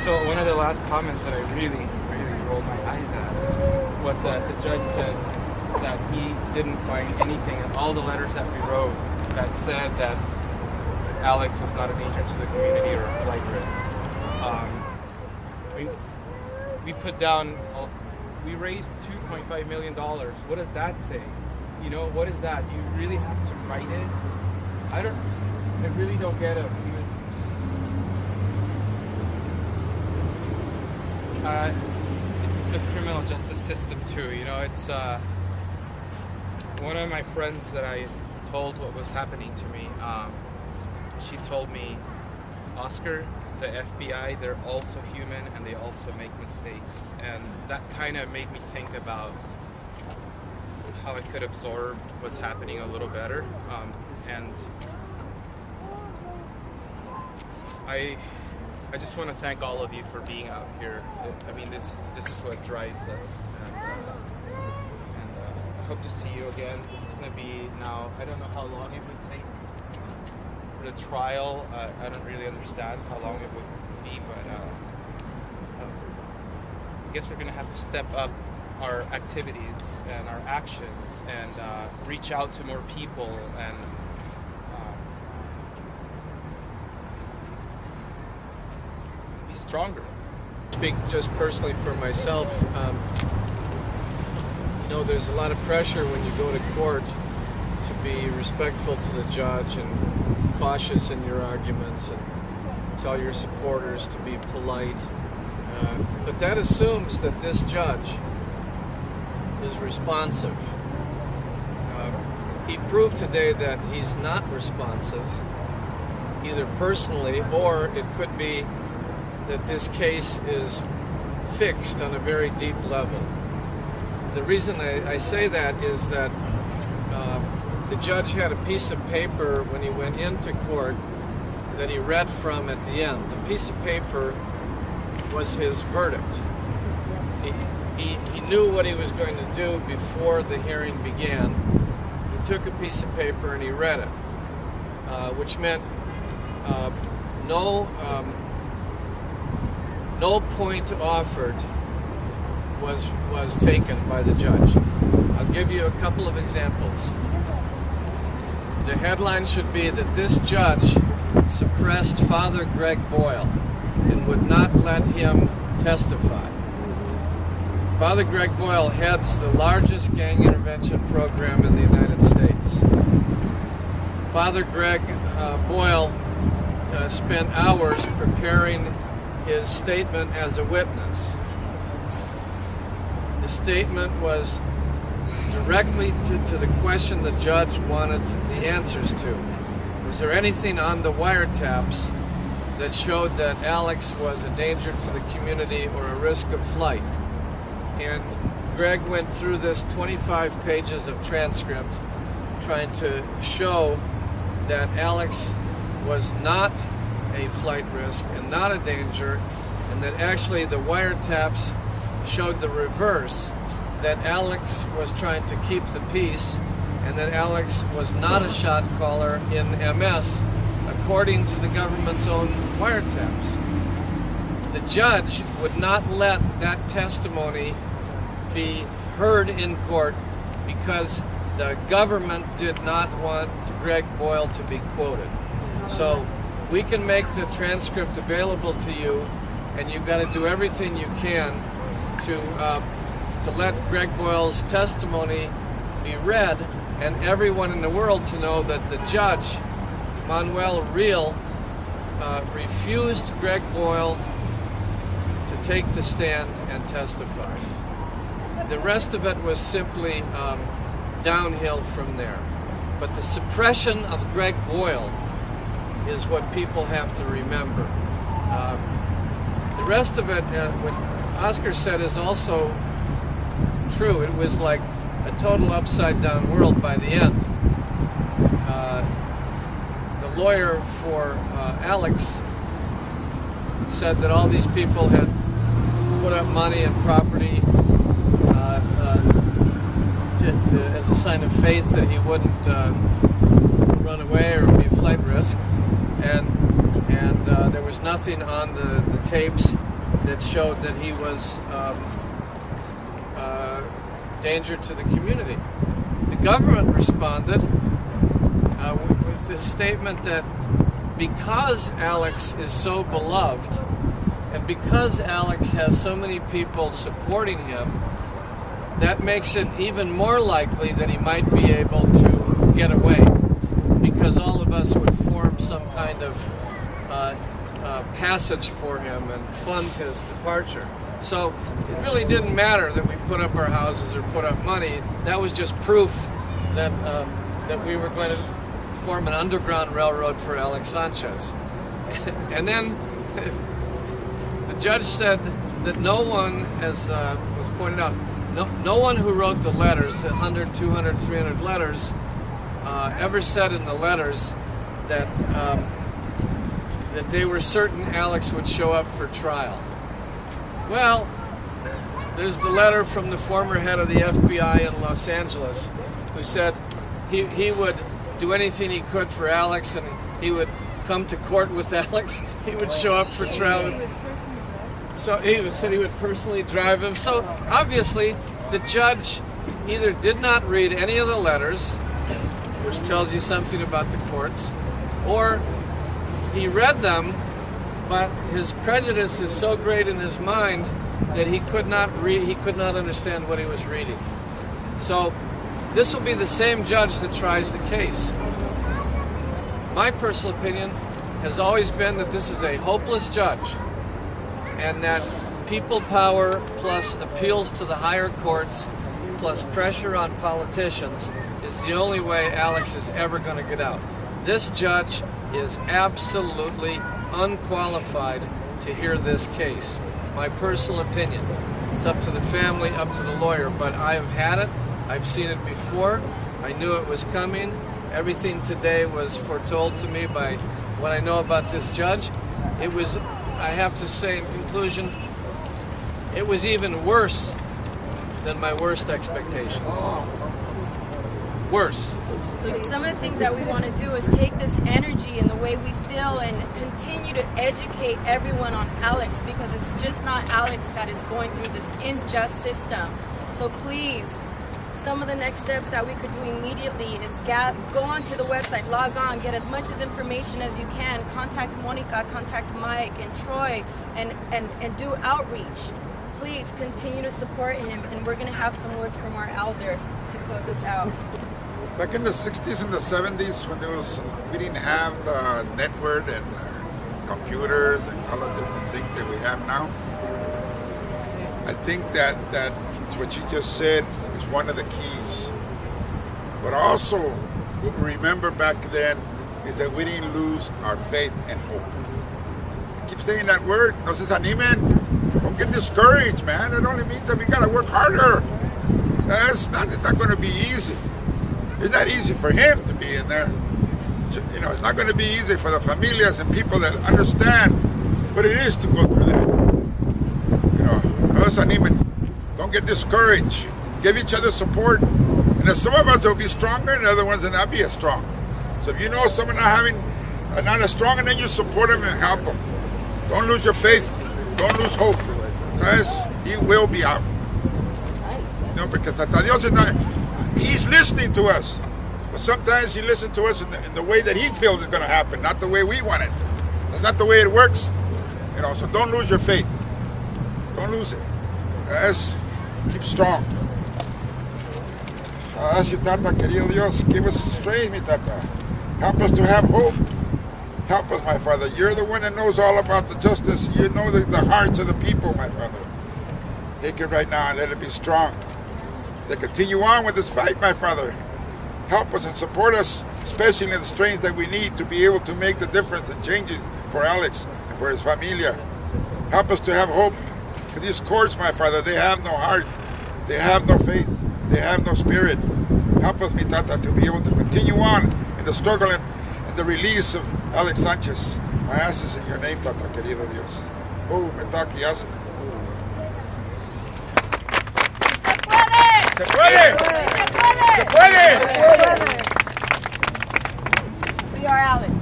So one of the last comments that I really rolled my eyes at was that the judge said that he didn't find anything in all the letters that we wrote that said that Alex was not a danger to the community or a flight risk. We put down, we raised $2.5 million. What does that say? You know, what is that? You really have to write it? I really don't get it. It's the criminal justice system too, you know. It's one of my friends that I told what was happening to me. She told me, Oscar, the FBI, they're also human and they also make mistakes, and that kind of made me think about how I could absorb what's happening a little better. And I just want to thank all of you for being out here. I mean, this is what drives us. And I hope to see you again. This is going to be now, I don't know how long it would take for the trial. I don't really understand how long it would be, but I guess we're going to have to step up our activities and our actions and reach out to more people and stronger. Speak just personally for myself. You know, there's a lot of pressure when you go to court to be respectful to the judge and cautious in your arguments and tell your supporters to be polite. But that assumes that this judge is responsive. He proved today that he's not responsive, either personally or it could be that this case is fixed on a very deep level. The reason I say that is that the judge had a piece of paper when he went into court that he read from at the end. The piece of paper was his verdict. He knew what he was going to do before the hearing began. He took a piece of paper and he read it, which meant no point offered was taken by the judge. I'll give you a couple of examples. The headline should be that this judge suppressed Father Greg Boyle and would not let him testify. Father Greg Boyle heads the largest gang intervention program in the United States. Father Greg Boyle spent hours preparing his statement as a witness. The statement was directly to the question the judge wanted the answers to. Was there anything on the wiretaps that showed that Alex was a danger to the community or a risk of flight? And Greg went through this 25 pages of transcript trying to show that Alex was not a flight risk and not a danger, and that actually the wiretaps showed the reverse, that Alex was trying to keep the peace and that Alex was not a shot caller in MS, according to the government's own wiretaps. The judge would not let that testimony be heard in court because the government did not want Greg Boyle to be quoted. So we can make the transcript available to you, and you've got to do everything you can to let Greg Boyle's testimony be read, and everyone in the world to know that the judge, Manuel Real, refused Greg Boyle to take the stand and testify. The rest of it was simply downhill from there. But the suppression of Greg Boyle is what people have to remember. The rest of it, what Oscar said, is also true. It was like a total upside-down world by the end. The lawyer for Alex said that all these people had put up money and property as a sign of faith that he wouldn't run away or be a flight risk, and there was nothing on the tapes that showed that he was danger to the community. The government responded with this statement that because Alex is so beloved and because Alex has so many people supporting him, that makes it even more likely that he might be able to get away, because all of us would form some kind of passage for him and fund his departure. So it really didn't matter that we put up our houses or put up money. That was just proof that that we were going to form an underground railroad for Alex Sanchez. And then the judge said that no one, as was pointed out, no one who wrote the letters, 100, 200, 300 letters, ever said in the letters that that they were certain Alex would show up for trial. Well, there's the letter from the former head of the FBI in Los Angeles who said he would do anything he could for Alex, and he would come to court with Alex. He would show up for trial. So he said he would personally drive him. So obviously the judge either did not read any of the letters, which tells you something about the courts, or he read them, but his prejudice is so great in his mind that he could not understand what he was reading. So this will be the same judge that tries the case. My personal opinion has always been that this is a hopeless judge, and that people power plus appeals to the higher courts plus pressure on politicians is the only way Alex is ever going to get out. This judge is absolutely unqualified to hear this case. My personal opinion. It's up to the family, up to the lawyer, but I've had it. I've seen it before. I knew it was coming. Everything today was foretold to me by what I know about this judge. It was, I have to say in conclusion, it was even worse than my worst expectations. Worse. Some of the things that we want to do is take this energy and the way we feel and continue to educate everyone on Alex, because it's just not Alex that is going through this unjust system. So please, some of the next steps that we could do immediately is go onto the website, log on, get as much information as you can, contact Monica, contact Mike and Troy, and do outreach. Please continue to support him, and we're going to have some words from our elder to close us out. Back in the 60s and the 70s, when we didn't have the network and computers and all the different things that we have now, I think that what you just said is one of the keys. But also, what we remember back then is that we didn't lose our faith and hope. I keep saying that word, no se desanimen. Don't get discouraged, man. It only means that we gotta work harder. It's not going to be easy. It's not easy for him to be in there. You know, it's not going to be easy for the familias and people that understand what it is to go through that. You know, no desanimen. Don't get discouraged. Give each other support. And there's some of us that will be stronger, and the other ones that not be as strong. So if you know someone not as strong, and then you support them and help them. Don't lose your faith. Don't lose hope. Because he will be out. You know, because hasta Dios is not, he's listening to us. But sometimes he listens to us in the way that he feels is going to happen, not the way we want it. That's not the way it works. You know, so don't lose your faith. Don't lose it. Yes, keep strong. Ask you, Tata, querido Dios, give us strength, mi Tata. Help us to have hope. Help us, my Father. You're the one that knows all about the justice. You know the hearts of the people, my Father. Take it right now and let it be strong. They continue on with this fight, my Father. Help us and support us, especially in the strength that we need to be able to make the difference and change it for Alex and for his familia. Help us to have hope. For these courts, my Father, they have no heart. They have no faith. They have no spirit. Help us, mi Tata, to be able to continue on in the struggle and the release of Alex Sanchez. I ask this in your name, Tata, querido Dios. Oh, me taki yasin. ¡Se puede! ¡Se puede! We are Alex.